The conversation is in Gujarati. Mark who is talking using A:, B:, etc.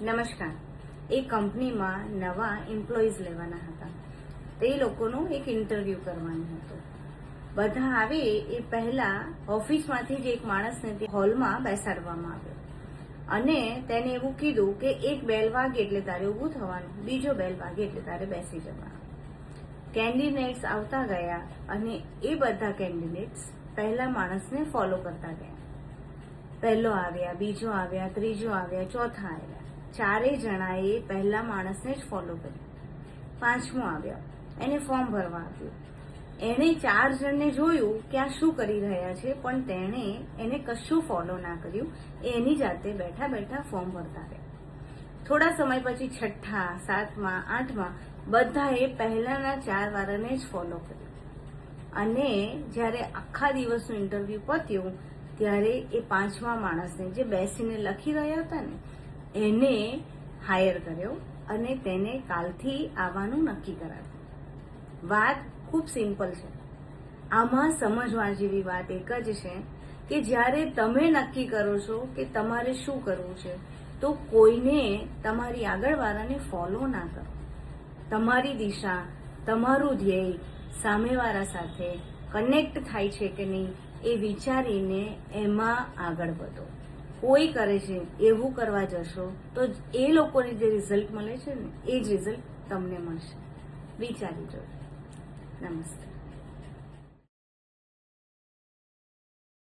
A: નમસ્કાર. એ કંપનીમાં નવા એમ્પ્લોઈઝ લેવાના હતા. તે લોકોનું એક ઇન્ટરવ્યુ કરવાનું હતું. બધા આવે એ પહેલા ઓફિસમાંથી જ એક માણસને હોલમાં બેસાડવામાં આવ્યો અને તેને એવું કીધું કે એક બેલ વાગે એટલે તારે ઊભું થવાનું, બીજો બેલ વાગે એટલે તારે બેસી જવાનું. કેન્ડિડેટ્સ આવતા ગયા અને એ બધા કેન્ડિડેટ્સ પહેલા માણસને ફોલો કરતા ગયા. પહેલો આવ્યા, બીજો આવ્યા, ત્રીજો આવ્યા, ચોથા આવ્યા. ચારેય જણાએ પહેલા માણસને જ ફોલો કર્યો. પાંચમો આવ્યો, એને ફોર્મ ભરવા આપ્યું. એણે 4 જણને જોયું કે આ શું કરી રહ્યા છે, પણ તેણે એને કશું ફોલો ના કર્યું. એની જાતે બેઠા બેઠા ફોર્મ ભરતા રહ્યા. થોડા સમય પછી 6થા, 7મા, 8મા બધાએ પહેલાના 4 વાળાને જ ફોલો કર્યું. અને જ્યારે આખા દિવસનું ઇન્ટરવ્યુ પત્યું ત્યારે એ 5મા માણસને, જે બેસીને લખી રહ્યા હતા ને, એને હાયર કર્યો અને તેને કાલથી આવવાનું નક્કી કરાવ્યું. વાત ખૂબ સિમ્પલ છે. આમાં સમજવા જેવી વાત એક જ છે કે જ્યારે તમે નક્કી કરો છો કે તમારે શું કરવું છે, તો કોઈને તમારી આગળવાળાને ફોલો ના કરો. તમારી દિશા, તમારું ધ્યેય સામેવાળા સાથે કનેક્ટ થાય છે કે નહીં એ વિચારીને એમાં આગળ વધો. કોઈ કરે છે એવું કરવા જશો તો એ લોકોને જે રિઝલ્ટ મળે છે ને, એ જ રિઝલ્ટ તમને મળશે. વિચારી જોજો. નમસ્તે.